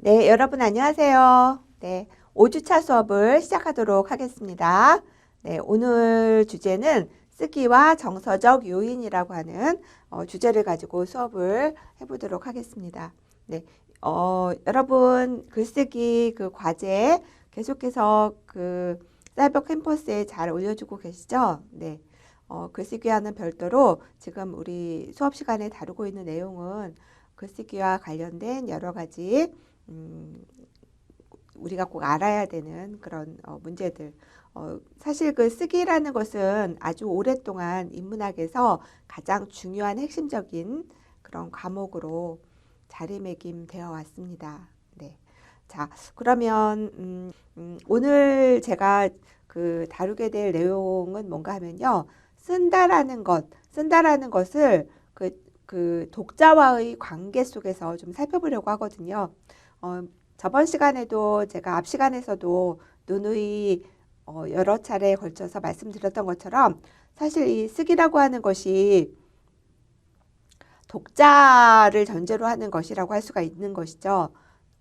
네, 여러분 안녕하세요. 네, 5주차 수업을 시작하도록 하겠습니다. 네, 오늘 주제는 쓰기와 정서적 요인이라고 하는 주제를 가지고 수업을 해보도록 하겠습니다. 네, 여러분 글쓰기 그 과제 계속해서 그 사이버 캠퍼스에 잘 올려주고 계시죠? 네, 글쓰기와는 별도로 지금 우리 수업 시간에 다루고 있는 내용은 글쓰기와 관련된 여러 가지 우리가 꼭 알아야 되는 그런 문제들. 사실 그 쓰기라는 것은 아주 오랫동안 인문학에서 가장 중요한 핵심적인 그런 과목으로 자리매김되어 왔습니다. 네. 자, 그러면 오늘 제가 그 다루게 될 내용은 뭔가 하면요. 쓴다라는 것을 그 독자와의 관계 속에서 좀 살펴보려고 하거든요. 저번 시간에도 제가 앞 시간에서도 누누이 여러 차례에 걸쳐서 말씀드렸던 것처럼 사실 이 쓰기라고 하는 것이 독자를 전제로 하는 것이라고 할 수가 있는 것이죠.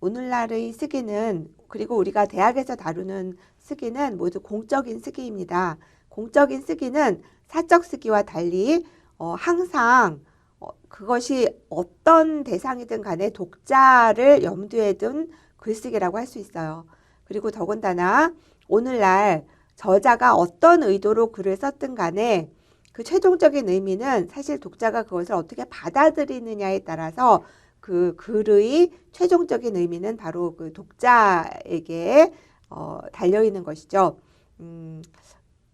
오늘날의 쓰기는 그리고 우리가 대학에서 다루는 쓰기는 모두 공적인 쓰기입니다. 공적인 쓰기는 사적 쓰기와 달리 항상 그것이 어떤 대상이든 간에 독자를 염두에 둔 글쓰기라고 할 수 있어요. 그리고 더군다나 오늘날 저자가 어떤 의도로 글을 썼든 간에 그 최종적인 의미는 사실 독자가 그것을 어떻게 받아들이느냐에 따라서 그 글의 최종적인 의미는 바로 그 독자에게 달려있는 것이죠.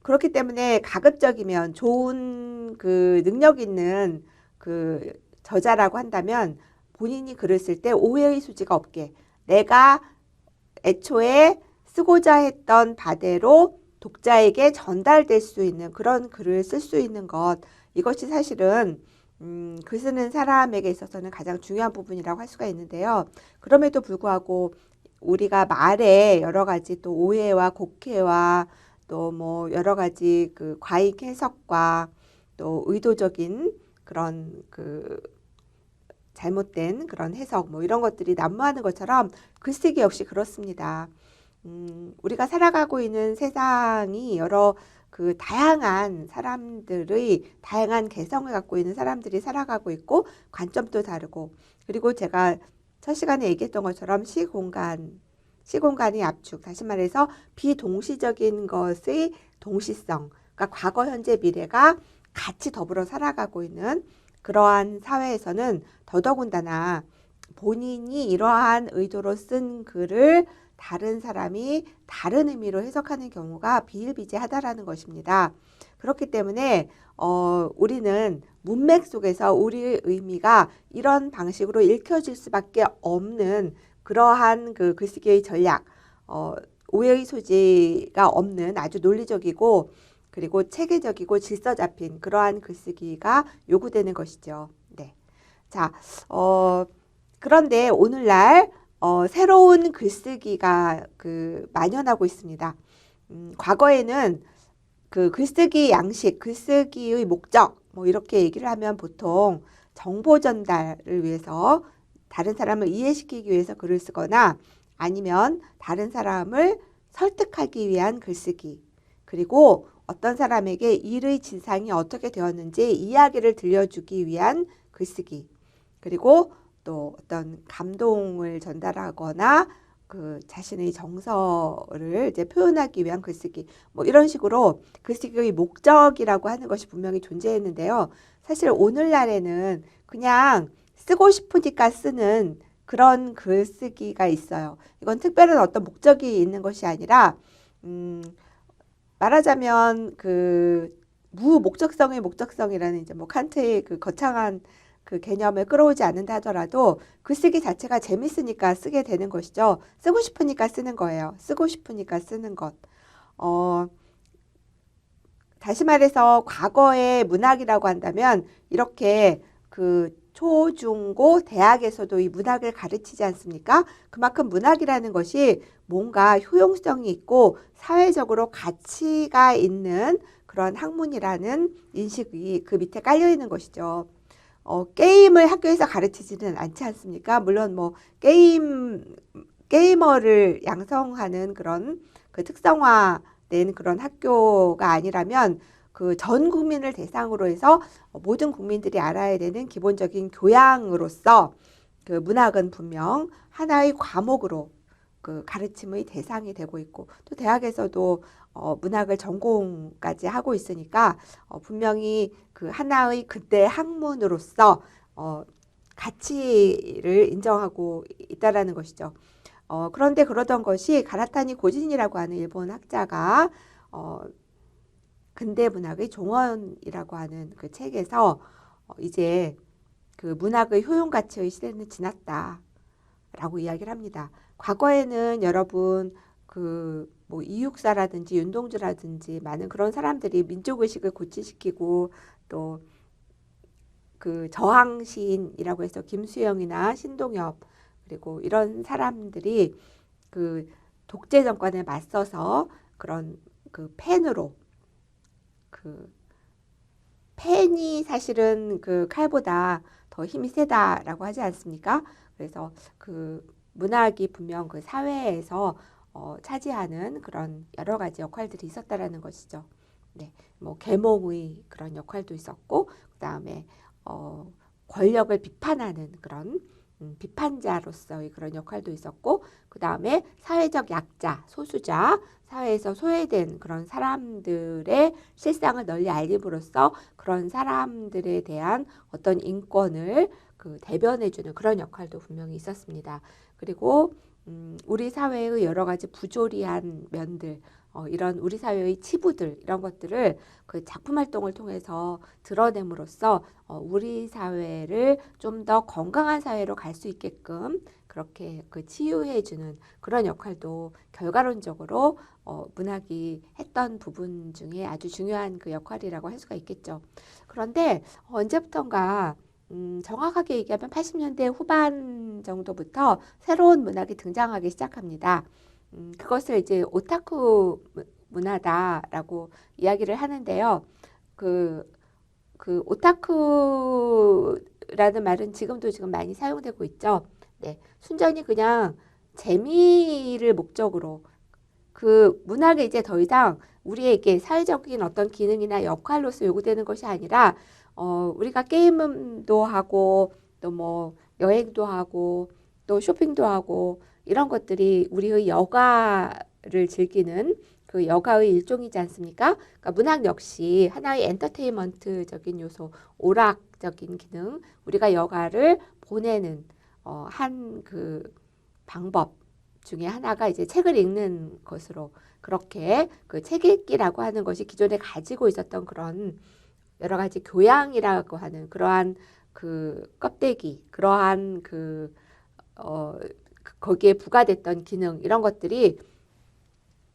그렇기 때문에 가급적이면 좋은 그 능력 있는 그 저자라고 한다면 본인이 글을 쓸 때 오해의 소지가 없게 내가 애초에 쓰고자 했던 바대로 독자에게 전달될 수 있는 그런 글을 쓸 수 있는 것, 이것이 사실은 글 쓰는 사람에게 있어서는 가장 중요한 부분이라고 할 수가 있는데요. 그럼에도 불구하고 우리가 말에 여러 가지 또 오해와 곡해와 또 뭐 여러 가지 그 과잉 해석과 또 의도적인 그런 그 잘못된 그런 해석 뭐 이런 것들이 난무하는 것처럼 글쓰기 역시 그렇습니다. 우리가 살아가고 있는 세상이 여러 그 다양한 사람들의 다양한 개성을 갖고 있는 사람들이 살아가고 있고 관점도 다르고 그리고 제가 첫 시간에 얘기했던 것처럼 시공간의 압축, 다시 말해서 비동시적인 것의 동시성, 그러니까 과거, 현재, 미래가 같이 더불어 살아가고 있는 그러한 사회에서는 더더군다나 본인이 이러한 의도로 쓴 글을 다른 사람이 다른 의미로 해석하는 경우가 비일비재하다라는 것입니다. 그렇기 때문에 우리는 문맥 속에서 우리의 의미가 이런 방식으로 읽혀질 수밖에 없는 그러한 그 글쓰기의 전략, 오해의 소지가 없는 아주 논리적이고 그리고 체계적이고 질서 잡힌 그러한 글쓰기가 요구되는 것이죠. 네. 자, 그런데 오늘날 새로운 글쓰기가 그 만연하고 있습니다. 과거에는 그 글쓰기 양식, 글쓰기의 목적 뭐 이렇게 얘기를 하면 보통 정보 전달을 위해서 다른 사람을 이해시키기 위해서 글을 쓰거나 아니면 다른 사람을 설득하기 위한 글쓰기 그리고 어떤 사람에게 일의 진상이 어떻게 되었는지 이야기를 들려주기 위한 글쓰기 그리고 또 어떤 감동을 전달하거나 그 자신의 정서를 이제 표현하기 위한 글쓰기 뭐 이런 식으로 글쓰기의 목적이라고 하는 것이 분명히 존재했는데요. 사실 오늘날에는 그냥 쓰고 싶으니까 쓰는 그런 글쓰기가 있어요. 이건 특별한 어떤 목적이 있는 것이 아니라 말하자면 그 무목적성의 목적성이라는 이제 뭐 칸트의 그 거창한 그 개념을 끌어오지 않는다 하더라도 글쓰기 자체가 재밌으니까 쓰게 되는 것이죠. 쓰고 싶으니까 쓰는 거예요. 쓰고 싶으니까 쓰는 것. 다시 말해서 과거의 문학이라고 한다면 이렇게 그 초, 중, 고, 대학에서도 이 문학을 가르치지 않습니까? 그만큼 문학이라는 것이 뭔가 효용성이 있고 사회적으로 가치가 있는 그런 학문이라는 인식이 그 밑에 깔려 있는 것이죠. 게임을 학교에서 가르치지는 않지 않습니까? 물론 뭐 게이머를 양성하는 그런 그 특성화된 그런 학교가 아니라면 그 전 국민을 대상으로 해서 모든 국민들이 알아야 되는 기본적인 교양으로서 그 문학은 분명 하나의 과목으로 그 가르침의 대상이 되고 있고, 또 대학에서도 문학을 전공까지 하고 있으니까 분명히 그 하나의 근대 학문으로서 가치를 인정하고 있다라는 것이죠. 그런데 그러던 것이 가라타니 고진이라고 하는 일본 학자가 근대 문학의 종언이라고 하는 그 책에서 이제 그 문학의 효용 가치의 시대는 지났다라고 이야기를 합니다. 과거에는 여러분 그 뭐 이육사라든지 윤동주라든지 많은 그런 사람들이 민족의식을 고취시키고 또 그 저항 시인이라고 해서 김수영이나 신동엽 그리고 이런 사람들이 그 독재 정권에 맞서서 그런 그 펜으로 그 펜이 사실은 그 칼보다 더 힘이 세다라고 하지 않습니까? 그래서 그 문학이 분명 그 사회에서 차지하는 그런 여러 가지 역할들이 있었다라는 것이죠. 네, 뭐 계몽의 그런 역할도 있었고, 그 다음에 권력을 비판하는 그런 비판자로서의 그런 역할도 있었고, 그 다음에 사회적 약자, 소수자, 사회에서 소외된 그런 사람들의 실상을 널리 알림으로써 그런 사람들에 대한 어떤 인권을 그 대변해주는 그런 역할도 분명히 있었습니다. 그리고 우리 사회의 여러 가지 부조리한 면들, 이런 우리 사회의 치부들 이런 것들을 그 작품 활동을 통해서 드러냄으로써 우리 사회를 좀 더 건강한 사회로 갈 수 있게끔 그렇게 그 치유해주는 그런 역할도 결과론적으로 문학이 했던 부분 중에 아주 중요한 그 역할이라고 할 수가 있겠죠. 그런데 언제부턴가 정확하게 얘기하면 80년대 후반 정도부터 새로운 문학이 등장하기 시작합니다. 그것을 이제 오타쿠 문화다라고 이야기를 하는데요. 그 오타쿠라는 말은 지금 많이 사용되고 있죠. 네, 순전히 그냥 재미를 목적으로 그 문학에 이제 더 이상 우리에게 사회적인 어떤 기능이나 역할로서 요구되는 것이 아니라 우리가 게임도 하고 또 뭐 여행도 하고 또 쇼핑도 하고 이런 것들이 우리의 여가를 즐기는 그 여가의 일종이지 않습니까? 그러니까 문학 역시 하나의 엔터테인먼트적인 요소, 오락적인 기능, 우리가 여가를 보내는 한 그 방법 중에 하나가 이제 책을 읽는 것으로 그렇게 그 책 읽기라고 하는 것이 기존에 가지고 있었던 그런 여러 가지 교양이라고 하는 그러한 그 껍데기, 그러한 거기에 부과됐던 기능 이런 것들이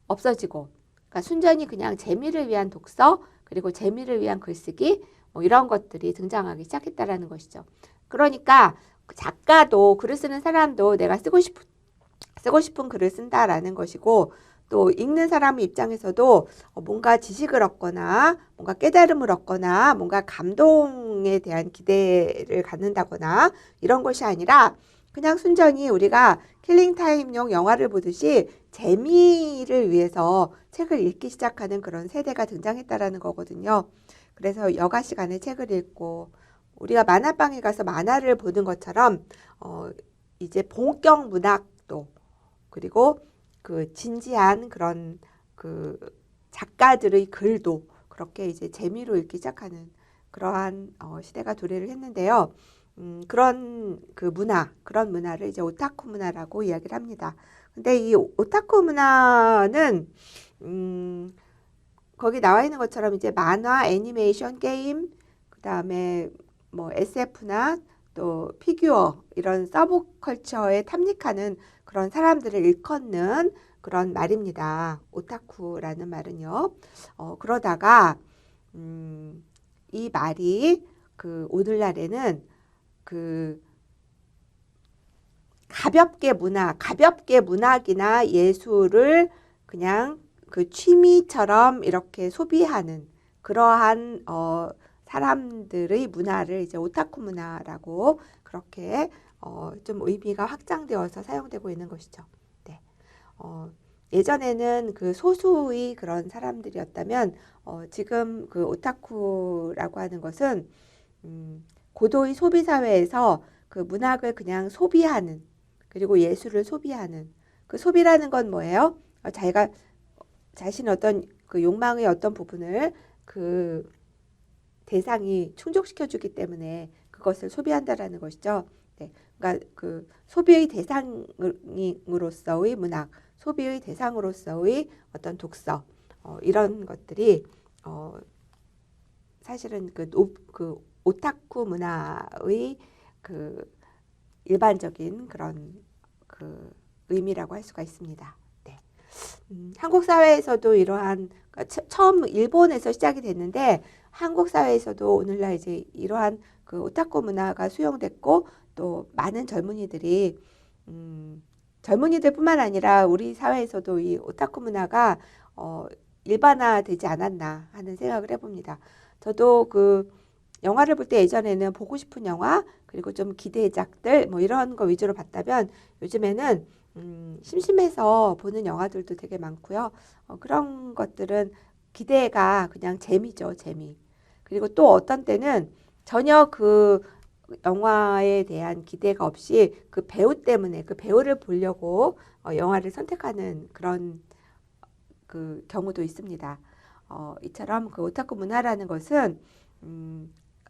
없어지고, 그러니까 순전히 그냥 재미를 위한 독서 그리고 재미를 위한 글쓰기 뭐 이런 것들이 등장하기 시작했다라는 것이죠. 그러니까 작가도 글을 쓰는 사람도 내가 쓰고 싶은 글을 쓴다라는 것이고, 또 읽는 사람 입장에서도 뭔가 지식을 얻거나 뭔가 깨달음을 얻거나 뭔가 감동에 대한 기대를 갖는다거나 이런 것이 아니라 그냥 순전히 우리가 킬링타임용 영화를 보듯이 재미를 위해서 책을 읽기 시작하는 그런 세대가 등장했다라는 거거든요. 그래서 여가 시간에 책을 읽고 우리가 만화방에 가서 만화를 보는 것처럼 이제 본격 문학도 그리고 그 진지한 그런 그 작가들의 글도 그렇게 이제 재미로 읽기 시작하는 그러한 시대가 도래를 했는데요. 그런 그런 문화를 이제 오타쿠 문화라고 이야기를 합니다. 근데 이 오타쿠 문화는 거기 나와 있는 것처럼 이제 만화, 애니메이션, 게임, 그다음에 뭐 SF나 또 피규어 이런 서브컬처에 탐닉하는 그런 사람들을 일컫는 그런 말입니다. 오타쿠라는 말은요. 그러다가 이 말이 그 오늘날에는 그 가볍게 문학이나 예술을 그냥 그 취미처럼 이렇게 소비하는 그러한 사람들의 문화를 이제 오타쿠 문화라고 그렇게 좀 의미가 확장되어서 사용되고 있는 것이죠. 네. 예전에는 그 소수의 그런 사람들이었다면 지금 그 오타쿠라고 하는 것은 고도의 소비 사회에서 그 문학을 그냥 소비하는 그리고 예술을 소비하는 그 소비라는 건 뭐예요? 자기가 자신 어떤 그 욕망의 어떤 부분을 그 대상이 충족시켜 주기 때문에 그것을 소비한다라는 것이죠. 네. 그러니까 그 소비의 대상으로서의 문학, 소비의 대상으로서의 어떤 독서 이런 것들이 사실은 그 오타쿠 문화의 그 일반적인 그런 그 의미라고 할 수가 있습니다. 네. 한국 사회에서도 이러한 그러니까 처음 일본에서 시작이 됐는데 한국 사회에서도 오늘날 이제 이러한 그 오타쿠 문화가 수용됐고 또 많은 젊은이들이 젊은이들뿐만 아니라 우리 사회에서도 이 오타쿠 문화가 일반화되지 않았나 하는 생각을 해봅니다. 저도 그 영화를 볼 때 예전에는 보고 싶은 영화 그리고 좀 기대작들 뭐 이런 거 위주로 봤다면 요즘에는 심심해서 보는 영화들도 되게 많고요. 그런 것들은 기대가 그냥 재미죠, 재미. 그리고 또 어떤 때는 전혀 그 영화에 대한 기대가 없이 그 배우 때문에 그 배우를 보려고 영화를 선택하는 그런 그 경우도 있습니다. 이처럼 그 오타쿠 문화라는 것은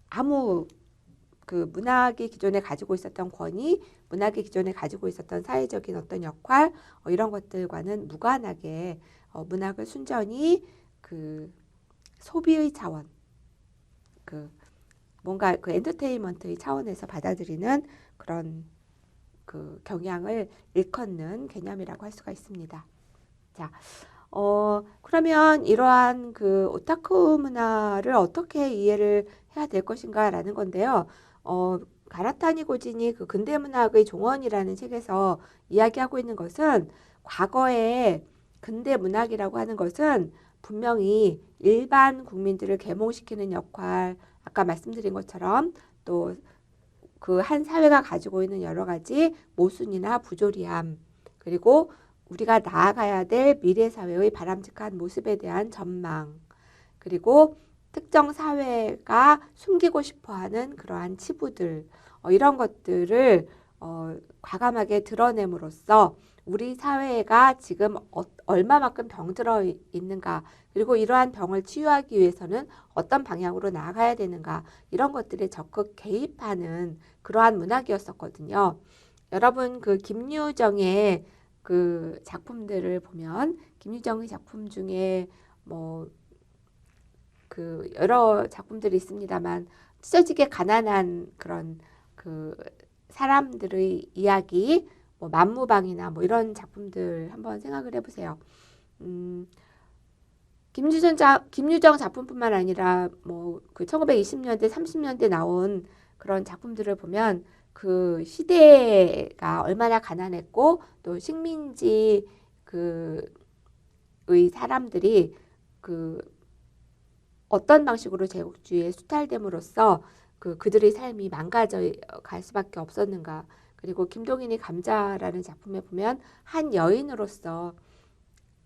아무 그 문학이 기존에 가지고 있었던 권위, 문학이 기존에 가지고 있었던 사회적인 어떤 역할 이런 것들과는 무관하게 문학을 순전히 그 소비의 차원, 그 뭔가 그 엔터테인먼트의 차원에서 받아들이는 그런 그 경향을 일컫는 개념이라고 할 수가 있습니다. 자, 그러면 이러한 그 오타쿠 문화를 어떻게 이해를 해야 될 것인가라는 건데요. 가라타니 고진이 그 근대문학의 종언이라는 책에서 이야기하고 있는 것은 과거에 근대문학이라고 하는 것은 분명히 일반 국민들을 계몽시키는 역할, 아까 말씀드린 것처럼 또 그 한 사회가 가지고 있는 여러 가지 모순이나 부조리함, 그리고 우리가 나아가야 될 미래 사회의 바람직한 모습에 대한 전망, 그리고 특정 사회가 숨기고 싶어하는 그러한 치부들, 이런 것들을 과감하게 드러냄으로써 우리 사회가 지금 얼마만큼 병들어 있는가, 그리고 이러한 병을 치유하기 위해서는 어떤 방향으로 나아가야 되는가, 이런 것들에 적극 개입하는 그러한 문학이었었거든요. 여러분 그 김유정의 그 작품들을 보면 김유정의 작품 중에 뭐 그 여러 작품들이 있습니다만 찢어지게 가난한 그런 그 사람들의 이야기, 뭐 만무방이나 뭐 이런 작품들 한번 생각을 해보세요. 김유정 작품뿐만 아니라 뭐 그 1920년대, 30년대 나온 그런 작품들을 보면 그 시대가 얼마나 가난했고 또 식민지 그의 사람들이 그 어떤 방식으로 제국주의에 수탈됨으로써 그들의 삶이 망가져 갈 수밖에 없었는가. 그리고 김동인의 감자라는 작품에 보면 한 여인으로서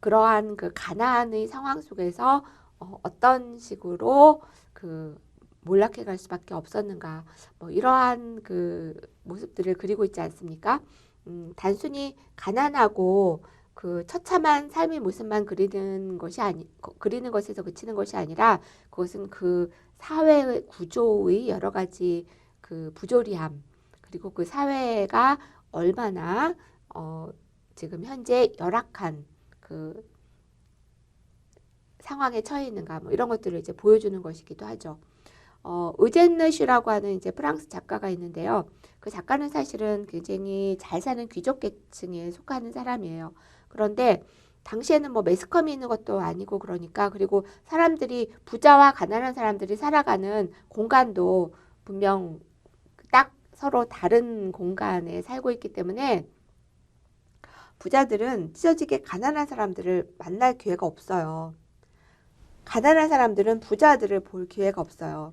그러한 그 가난의 상황 속에서 어떤 식으로 그 몰락해 갈 수밖에 없었는가. 뭐 이러한 그 모습들을 그리고 있지 않습니까? 단순히 가난하고 그 처참한 삶의 모습만 그리는 것에서 그치는 것이 아니라 그것은 그 사회 구조의 여러 가지 그 부조리함, 그리고 그 사회가 얼마나 지금 현재 열악한 그 상황에 처해 있는가, 뭐 이런 것들을 이제 보여주는 것이기도 하죠. 의젠느 슈라고 하는 이제 프랑스 작가가 있는데요. 그 작가는 사실은 굉장히 잘 사는 귀족 계층에 속하는 사람이에요. 그런데 당시에는 뭐 매스컴이 있는 것도 아니고 그러니까, 그리고 사람들이 부자와 가난한 사람들이 살아가는 공간도 분명 딱 서로 다른 공간에 살고 있기 때문에 부자들은 찢어지게 가난한 사람들을 만날 기회가 없어요. 가난한 사람들은 부자들을 볼 기회가 없어요.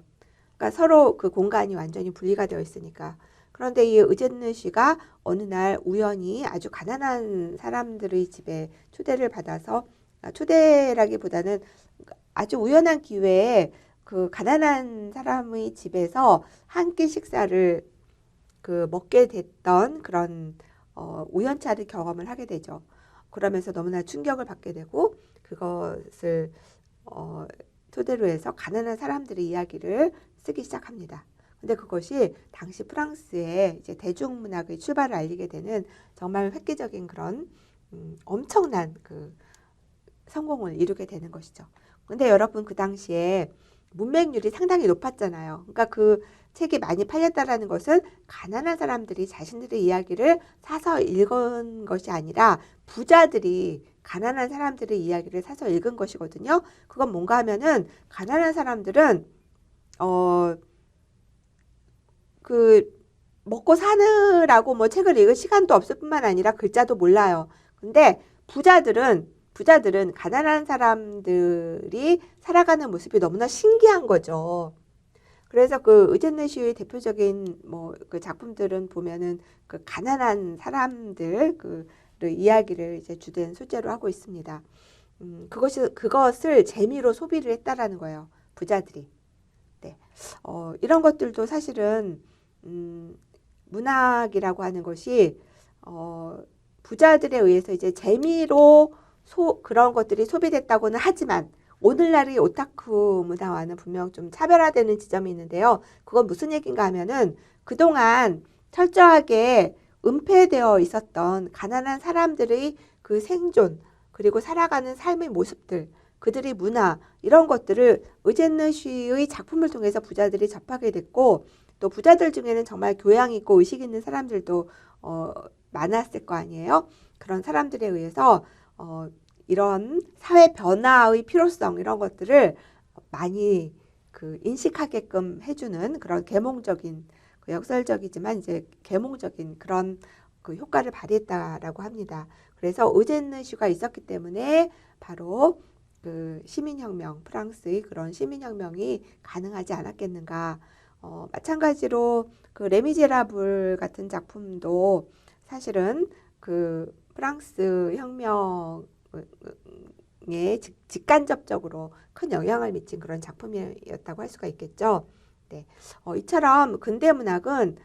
그러니까 서로 그 공간이 완전히 분리가 되어 있으니까. 그런데 이 의제느 씨가 어느 날 우연히 아주 가난한 사람들의 집에 초대를 받아서, 초대라기보다는 아주 우연한 기회에 그 가난한 사람의 집에서 한 끼 식사를 그 먹게 됐던 그런 우연찮은 경험을 하게 되죠. 그러면서 너무나 충격을 받게 되고 그것을 토대로 해서 가난한 사람들의 이야기를 쓰기 시작합니다. 근데 그것이 당시 프랑스의 이제 대중문학의 출발을 알리게 되는 정말 획기적인 그런 엄청난 그 성공을 이루게 되는 것이죠. 근데 여러분 그 당시에 문맹률이 상당히 높았잖아요. 그러니까 그 책이 많이 팔렸다라는 것은 가난한 사람들이 자신들의 이야기를 사서 읽은 것이 아니라 부자들이 가난한 사람들의 이야기를 사서 읽은 것이거든요. 그건 뭔가 하면은 가난한 사람들은 그 먹고 사느라고 뭐 책을 읽을 시간도 없을 뿐만 아니라 글자도 몰라요. 근데 부자들은 가난한 사람들이 살아가는 모습이 너무나 신기한 거죠. 그래서 그 의제느 씨의 대표적인 뭐 그 작품들은 보면은 그 가난한 사람들 그 이야기를 이제 주된 소재로 하고 있습니다. 그것을 재미로 소비를 했다라는 거예요. 부자들이. 네. 이런 것들도 사실은 문학이라고 하는 것이 부자들에 의해서 이제 재미로 그런 것들이 소비됐다고는 하지만 오늘날의 오타쿠 문화와는 분명 좀 차별화되는 지점이 있는데요. 그건 무슨 얘기인가 하면은 그동안 철저하게 은폐되어 있었던 가난한 사람들의 그 생존 그리고 살아가는 삶의 모습들 그들의 문화 이런 것들을 의제느 씨의 작품을 통해서 부자들이 접하게 됐고 또 부자들 중에는 정말 교양 있고 의식 있는 사람들도 많았을 거 아니에요. 그런 사람들에 의해서 이런 사회 변화의 필요성 이런 것들을 많이 그 인식하게끔 해주는 그런 계몽적인 그 역설적이지만 이제 계몽적인 그런 그 효과를 발휘했다라고 합니다. 그래서 의제느 씨가 있었기 때문에 바로 그 시민혁명 프랑스의 그런 시민혁명이 가능하지 않았겠는가. 마찬가지로 그 레미제라블 같은 작품도 사실은 그 프랑스 혁명에 직간접적으로 큰 영향을 미친 그런 작품이었다고 할 수가 있겠죠. 네. 이처럼 근대 문학은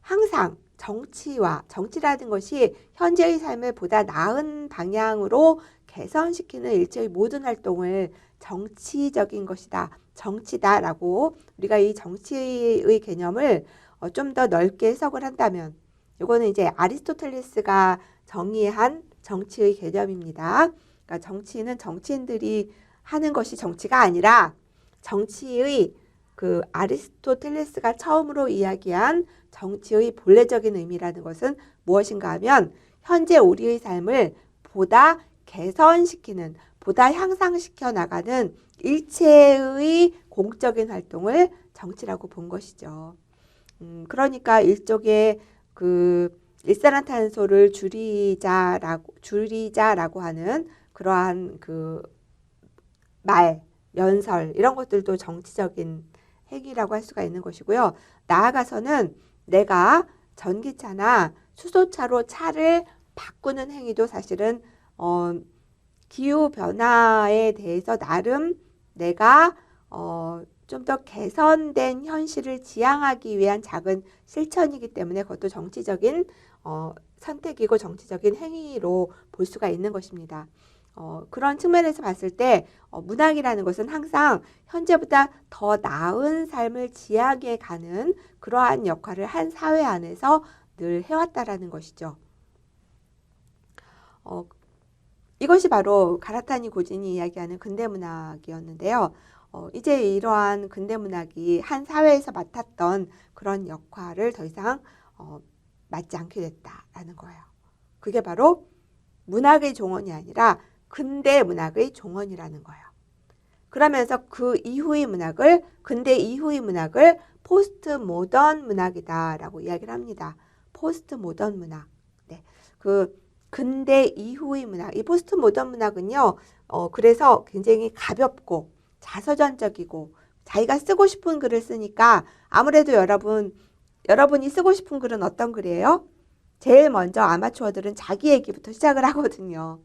항상 정치라는 것이 현재의 삶을 보다 나은 방향으로 개선시키는 일체의 모든 활동을 정치적인 것이다. 정치다라고 우리가 이 정치의 개념을 좀 더 넓게 해석을 한다면 이거는 이제 아리스토텔레스가 정의한 정치의 개념입니다. 그러니까 정치는 정치인들이 하는 것이 정치가 아니라 정치의 그 아리스토텔레스가 처음으로 이야기한 정치의 본래적인 의미라는 것은 무엇인가 하면 현재 우리의 삶을 보다 개선시키는 보다 향상시켜 나가는 일체의 공적인 활동을 정치라고 본 것이죠. 그러니까 일종의 그 일산화탄소를 줄이자라고 하는 그러한 그 말, 연설 이런 것들도 정치적인 행위라고 할 수가 있는 것이고요. 나아가서는 내가 전기차나 수소차로 차를 바꾸는 행위도 사실은 기후 변화에 대해서 나름 내가 좀 더 개선된 현실을 지향하기 위한 작은 실천이기 때문에 그것도 정치적인 선택이고 정치적인 행위로 볼 수가 있는 것입니다. 그런 측면에서 봤을 때 문학이라는 것은 항상 현재보다 더 나은 삶을 지향해 가는 그러한 역할을 한 사회 안에서 늘 해왔다라는 것이죠. 이것이 바로 가라타니 고진이 이야기하는 근대문학이었는데요. 이제 이러한 근대문학이 한 사회에서 맡았던 그런 역할을 더 이상 맡지 않게 됐다라는 거예요. 그게 바로 문학의 종언이 아니라 근대 문학의 종언이라는 거예요. 그러면서 그 이후의 문학을 근대 이후의 문학을 포스트 모던 문학이다라고 이야기를 합니다. 포스트 모던 문학. 네. 그 근대 이후의 문학. 이 포스트 모던 문학은요. 그래서 굉장히 가볍고 자서전적이고 자기가 쓰고 싶은 글을 쓰니까 아무래도 여러분이 쓰고 싶은 글은 어떤 글이에요? 제일 먼저 아마추어들은 자기 얘기부터 시작을 하거든요.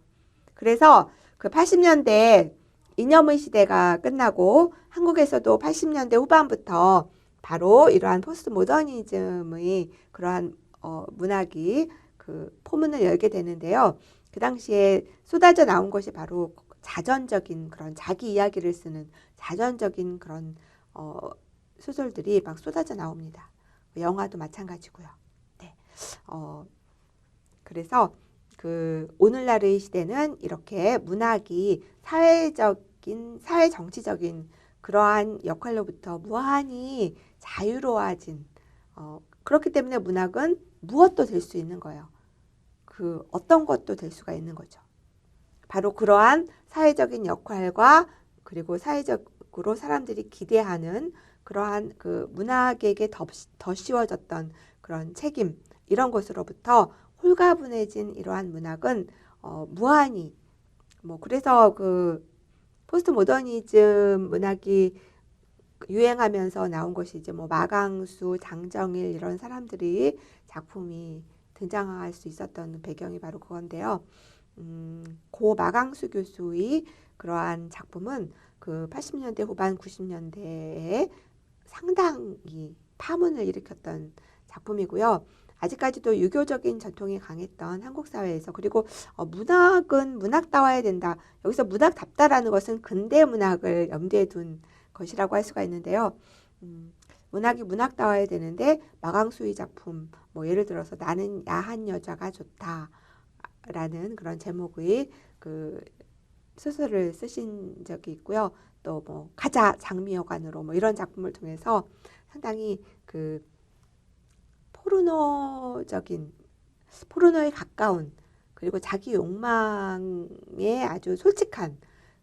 그래서 그 80년대 이념의 시대가 끝나고 한국에서도 80년대 후반부터 바로 이러한 포스트 모더니즘의 그러한 문학이 그 포문을 열게 되는데요. 그 당시에 쏟아져 나온 것이 바로 자전적인 그런 자기 이야기를 쓰는 자전적인 그런 소설들이 막 쏟아져 나옵니다. 영화도 마찬가지고요. 네. 그래서 그 오늘날의 시대는 이렇게 문학이 사회 정치적인 그러한 역할로부터 무한히 자유로워진 그렇기 때문에 문학은 무엇도 될 수 있는 거예요. 그 어떤 것도 될 수가 있는 거죠. 바로 그러한 사회적인 역할과 그리고 사회적으로 사람들이 기대하는 그러한 그 문학에게 더 씌워졌던 그런 책임 이런 것으로부터 홀가분해진 이러한 문학은 무한히 그래서 그 포스트 모더니즘 문학이 유행하면서 나온 것이 이제 마강수, 장정일 이런 사람들이 작품이 등장할 수 있었던 배경이 바로 그건데요. 고 마강수 교수의 그러한 작품은 그 80년대 후반 90년대에 상당히 파문을 일으켰던 작품이고요. 아직까지도 유교적인 전통이 강했던 한국 사회에서 그리고 문학은 문학다워야 된다. 여기서 문학답다라는 것은 근대 문학을 염두에 둔 것이라고 할 수가 있는데요. 문학이 문학다워야 되는데 마강수의 작품 예를 들어서 나는 야한 여자가 좋다라는 그런 제목의 그 소설을 쓰신 적이 있고요. 또 가자 장미여관으로 이런 작품을 통해서 상당히 그 포르노에 가까운 그리고 자기 욕망에 아주 솔직한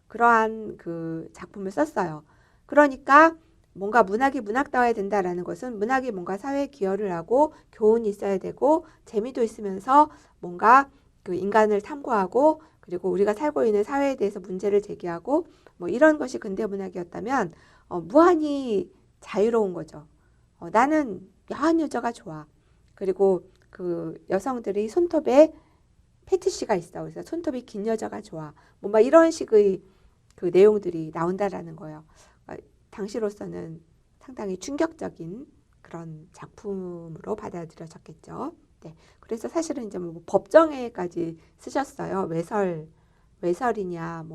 그러한 그 작품을 썼어요. 그러니까 뭔가 문학이 문학다워야 된다라는 것은 문학이 뭔가 사회에 기여를 하고 교훈이 있어야 되고 재미도 있으면서 뭔가 그 인간을 탐구하고 그리고 우리가 살고 있는 사회에 대해서 문제를 제기하고 이런 것이 근대 문학이었다면 무한히 자유로운 거죠. 나는 야한 여자가 좋아. 그리고 그 여성들이 손톱에 패티시가 있어. 그래서 손톱이 긴 여자가 좋아. 막 이런 식의 그 내용들이 나온다라는 거예요. 당시로서는 상당히 충격적인 그런 작품으로 받아들여졌겠죠. 네. 그래서 사실은 이제 법정에까지 쓰셨어요. 외설이냐,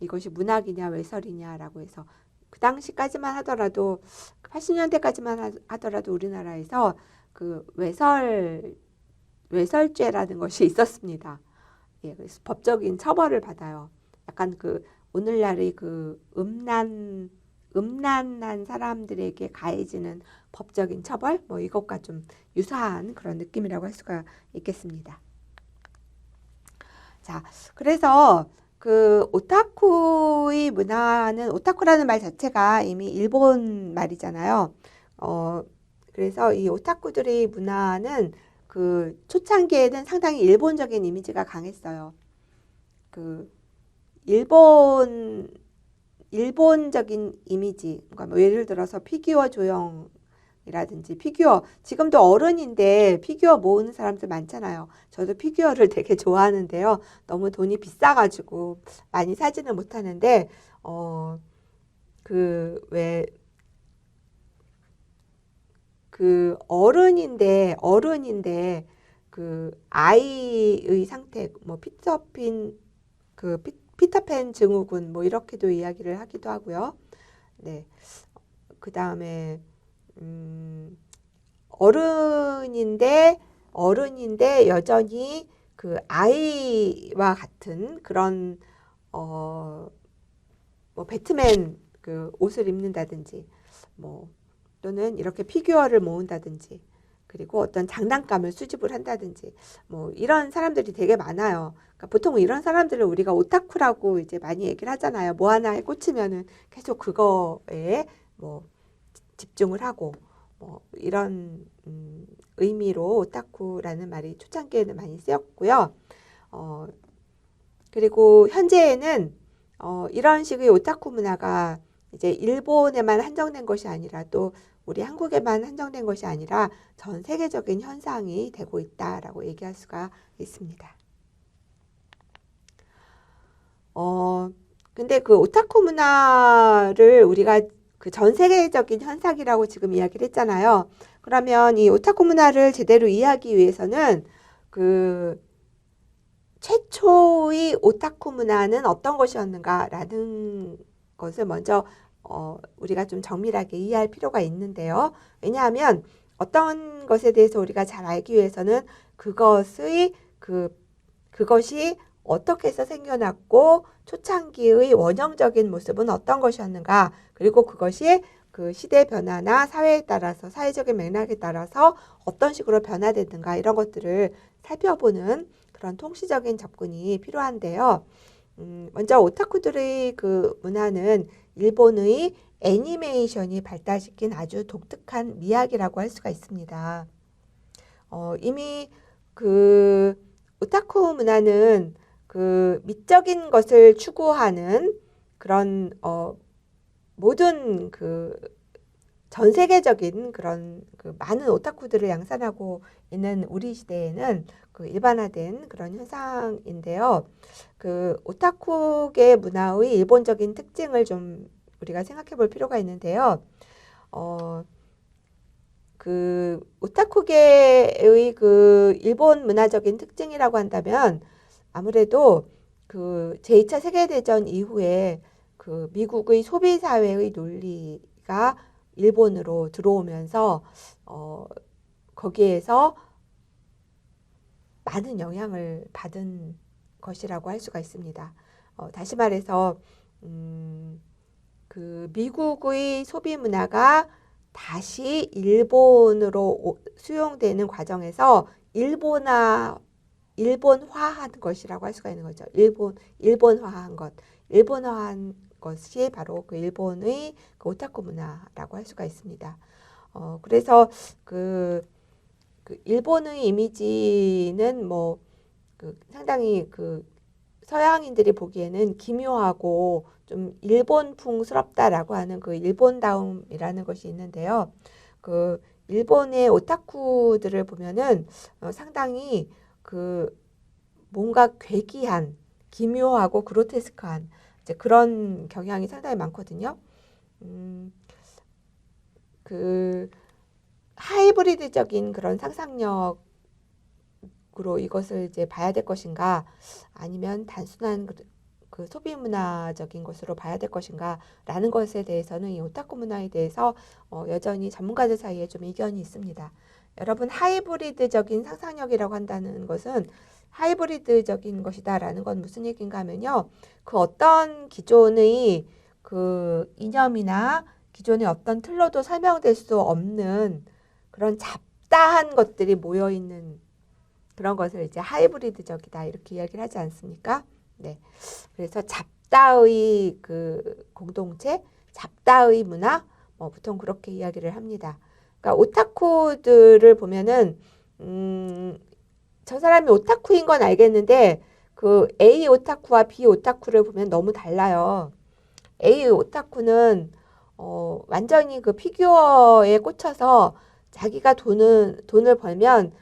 이것이 문학이냐, 외설이냐라고 해서 그 당시까지만 하더라도 80년대까지만 하더라도 우리나라에서 그 외설죄라는 것이 있었습니다. 예, 그래서 법적인 처벌을 받아요. 약간 그 오늘날의 그 음란한 사람들에게 가해지는 법적인 처벌 이것과 좀 유사한 그런 느낌이라고 할 수가 있겠습니다. 자, 그래서 그 오타쿠의 문화는 오타쿠라는 말 자체가 이미 일본 말이잖아요. 그래서 이 오타쿠들의 문화는 그 초창기에는 상당히 일본적인 이미지가 강했어요. 그 일본적인 이미지, 그러니까 예를 들어서 피규어 조형이라든지 지금도 어른인데 피규어 모으는 사람들 많잖아요. 저도 피규어를 되게 좋아하는데요. 너무 돈이 비싸가지고 많이 사지는 못하는데 어른인데 그 아이의 상태 피터팬 증후군 이렇게도 이야기를 하기도 하고요. 네. 그다음에 어른인데 여전히 그 아이와 같은 그런 배트맨 그 옷을 입는다든지 또는 이렇게 피규어를 모은다든지 그리고 어떤 장난감을 수집을 한다든지 이런 사람들이 되게 많아요. 그러니까 보통 이런 사람들을 우리가 오타쿠라고 이제 많이 얘기를 하잖아요. 하나에 꽂히면은 계속 그거에 집중을 하고 이런 의미로 오타쿠라는 말이 초창기에는 많이 쓰였고요. 그리고 현재에는 이런 식의 오타쿠 문화가 이제 일본에만 한정된 것이 아니라 또 우리 한국에만 한정된 것이 아니라 전 세계적인 현상이 되고 있다라고 얘기할 수가 있습니다. 근데 그 오타쿠 문화를 우리가 그 전 세계적인 현상이라고 지금 이야기를 했잖아요. 그러면 이 오타쿠 문화를 제대로 이해하기 위해서는 그 최초의 오타쿠 문화는 어떤 것이었는가라는 것을 먼저 우리가 좀 정밀하게 이해할 필요가 있는데요. 왜냐하면 어떤 것에 대해서 우리가 잘 알기 위해서는 그것이 어떻게 해서 생겨났고 초창기의 원형적인 모습은 어떤 것이었는가, 그리고 그것이 그 시대 변화나 사회에 따라서 사회적인 맥락에 따라서 어떤 식으로 변화됐는가 이런 것들을 살펴보는 그런 통시적인 접근이 필요한데요. 먼저 오타쿠들의 그 문화는 일본의 애니메이션이 발달시킨 아주 독특한 미학이라고 할 수가 있습니다. 이미 그 오타쿠 문화는 그 미적인 것을 추구하는 그런 모든 그 전 세계적인 그런 그 많은 오타쿠들을 양산하고 있는 우리 시대에는 그 일반화된 그런 현상인데요. 그 오타쿠계 문화의 일본적인 특징을 좀 우리가 생각해 볼 필요가 있는데요. 그 오타쿠계의 그 일본 문화적인 특징이라고 한다면 아무래도 그 제2차 세계대전 이후에 그 미국의 소비 사회의 논리가 일본으로 들어오면서 거기에서 많은 영향을 받은 것이라고 할 수가 있습니다. 다시 말해서 그 미국의 소비 문화가 다시 일본으로 수용되는 과정에서 일본화한 것이라고 할 수가 있는 거죠. 일본화한 것. 일본화한 것이 바로 그 일본의 그 오타쿠 문화라고 할 수가 있습니다. 그래서 그 일본의 이미지는 뭐 그 상당히 그 서양인들이 보기에는 기묘하고 좀 일본풍스럽다라고 하는 그 일본다움이라는 것이 있는데요. 그 일본의 오타쿠들을 보면은 상당히 그 뭔가 괴기한, 기묘하고 그로테스크한 이제 그런 경향이 상당히 많거든요. 그 하이브리드적인 그런 상상력으로 이것을 이제 봐야 될 것인가, 아니면 단순한 그 소비 문화적인 것으로 봐야 될 것인가 라는 것에 대해서는 이 오타쿠 문화에 대해서 여전히 전문가들 사이에 좀 이견이 있습니다. 여러분, 하이브리드적인 상상력이라고 한다는 것은 하이브리드적인 것이다 라는 건 무슨 얘기인가 하면요, 그 어떤 기존의 그 이념이나 기존의 어떤 틀로도 설명될 수 없는 그런 잡다한 것들이 모여있는 그런 것을 이제 하이브리드적이다 이렇게 이야기를 하지 않습니까? 네. 그래서 잡다의 그 공동체, 잡다의 문화, 보통 그렇게 이야기를 합니다. 그러니까 오타쿠들을 보면은 저 사람이 오타쿠인 건 알겠는데 그 A 오타쿠와 B 오타쿠를 보면 너무 달라요. A 오타쿠는 완전히 그 피규어에 꽂혀서 자기가 돈을 벌면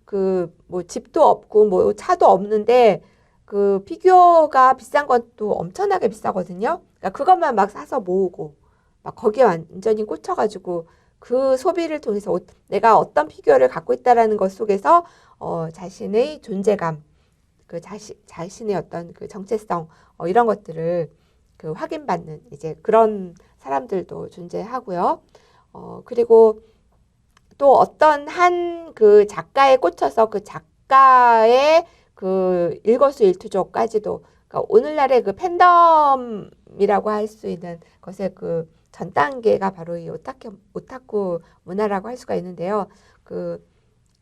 그 뭐 집도 없고 뭐 차도 없는데 그 피규어가 비싼 것도 엄청나게 비싸거든요. 그러니까 그것만 막 사서 모으고 막 거기에 완전히 꽂혀가지고 그 소비를 통해서 내가 어떤 피규어를 갖고 있다라는 것 속에서 자신의 존재감, 그 자신의 어떤 그 정체성 이런 것들을 그 확인받는 이제 그런 사람들도 존재하고요. 그리고 또 어떤 한 그 작가에 꽂혀서 그 작가의 그 일거수일투족까지도, 그러니까 오늘날의 그 팬덤이라고 할 수 있는 것의 그 전 단계가 바로 이 오타쿠 문화라고 할 수가 있는데요. 그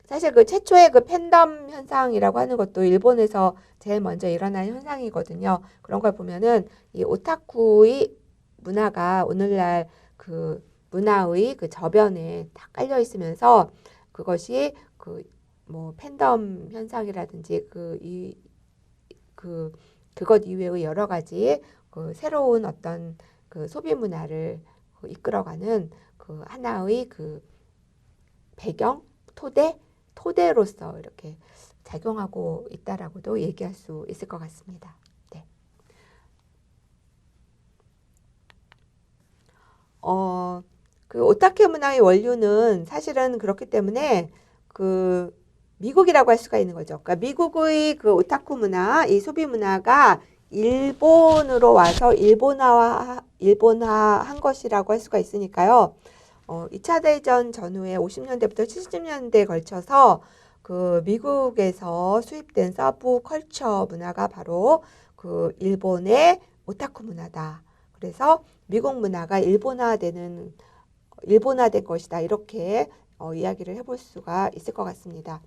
사실 그 최초의 그 팬덤 현상이라고 하는 것도 일본에서 제일 먼저 일어난 현상이거든요. 그런 걸 보면은 이 오타쿠의 문화가 오늘날 그 문화의 그 저변에 다 깔려 있으면서 그것이 그 뭐 팬덤 현상이라든지 그것 이외의 여러 가지 그 새로운 어떤 그 소비 문화를 이끌어가는 그 하나의 그 배경, 토대로서 이렇게 작용하고 있다라고도 얘기할 수 있을 것 같습니다. 네. 그 오타쿠 문화의 원류는 사실은 그렇기 때문에 그 미국이라고 할 수가 있는 거죠. 그러니까 미국의 그 오타쿠 문화, 이 소비 문화가 일본으로 와서 일본화한 것이라고 할 수가 있으니까요. 2차 대전 전후에 50년대부터 70년대에 걸쳐서 그 미국에서 수입된 서브 컬처 문화가 바로 그 일본의 오타쿠 문화다. 그래서 미국 문화가 일본화된 것이다. 이렇게 이야기를 해볼 수가 있을 것 같습니다.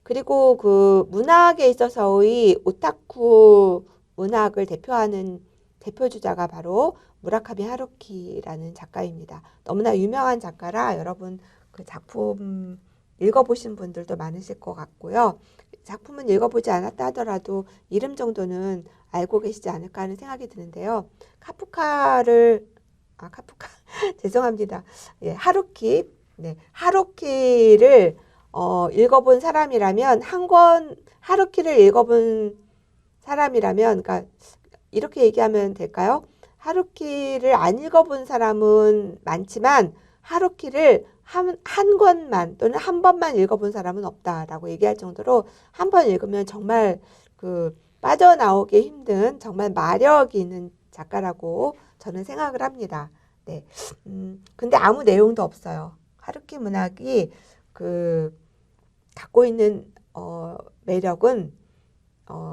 그리고 그 문학에 있어서의 오타쿠 문학을 대표하는 대표주자가 바로 무라카미 하루키라는 작가입니다. 너무나 유명한 작가라 여러분 그 작품 읽어보신 분들도 많으실 것 같고요. 작품은 읽어보지 않았다 하더라도 이름 정도는 알고 계시지 않을까 하는 생각이 드는데요. 카프카 죄송합니다. 예, 하루키를 읽어본 사람이라면 하루키를 읽어본 사람이라면, 그러니까 이렇게 얘기하면 될까요? 하루키를 안 읽어본 사람은 많지만 하루키를 한 권만 또는 한 번만 읽어본 사람은 없다라고 얘기할 정도로 한 번 읽으면 정말 그 빠져나오기 힘든 정말 마력이 있는 작가라고 저는 생각을 합니다. 네. 근데 아무 내용도 없어요. 하루키 문학이 그 갖고 있는 매력은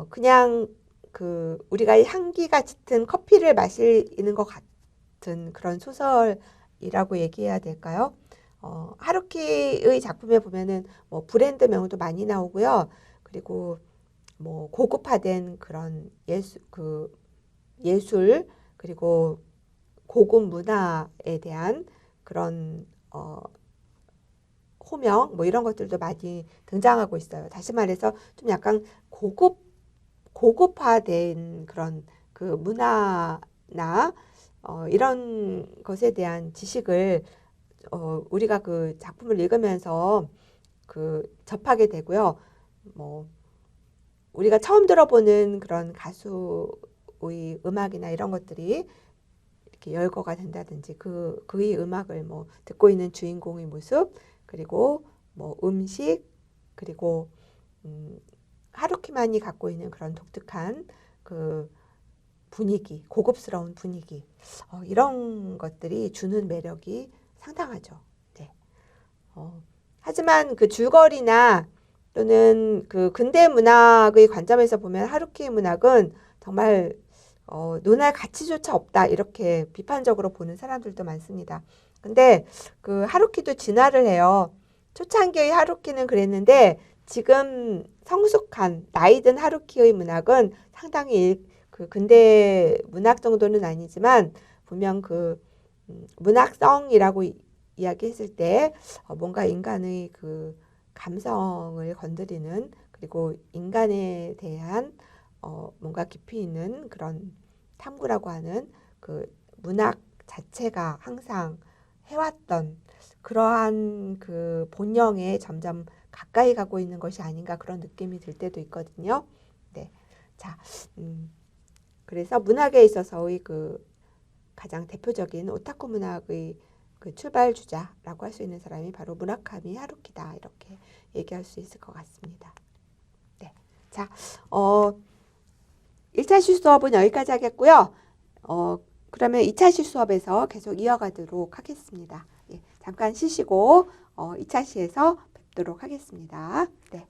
그냥 그 우리가 향기가 짙은 커피를 마시는 것 같은 그런 소설이라고 얘기해야 될까요? 하루키의 작품에 보면은 뭐 브랜드명도 많이 나오고요. 그리고 뭐 고급화된 그런 예술 그리고 고급 문화에 대한 그런 호명 뭐 이런 것들도 많이 등장하고 있어요. 다시 말해서 좀 약간 고급화된 그런 그 문화나 이런 것에 대한 지식을 우리가 그 작품을 읽으면서 그 접하게 되고요. 뭐 우리가 처음 들어보는 그런 가수의 음악이나 이런 것들이 이렇게 열거가 된다든지 그의 음악을 뭐 듣고 있는 주인공의 모습 그리고 뭐 음식 그리고 하루키만이 갖고 있는 그런 독특한 그 분위기, 고급스러운 분위기 이런 것들이 주는 매력이 상당하죠. 네. 하지만 그 줄거리나 또는 그 근대 문학의 관점에서 보면 하루키 문학은 정말 논할 가치조차 없다 이렇게 비판적으로 보는 사람들도 많습니다. 근데 그 하루키도 진화를 해요. 초창기의 하루키는 그랬는데 지금 성숙한 나이든 하루키의 문학은 상당히 그 근대 문학 정도는 아니지만 분명 그 문학성이라고 이야기했을 때 뭔가 인간의 그 감성을 건드리는 그리고 인간에 대한 뭔가 깊이 있는 그런 탐구라고 하는 그 문학 자체가 항상 해왔던 그러한 그 본영에 점점 가까이 가고 있는 것이 아닌가 그런 느낌이 들 때도 있거든요. 네. 자, 그래서 문학에 있어서의 그 가장 대표적인 오타쿠 문학의 그 출발 주자라고 할 수 있는 사람이 바로 무라카미 하루키다 이렇게 얘기할 수 있을 것 같습니다. 네. 자, 1차 실수업은 여기까지 하겠고요. 그러면 2차 실수업에서 계속 이어가도록 하겠습니다. 예, 잠깐 쉬시고 2차 시에서 뵙도록 하겠습니다. 네.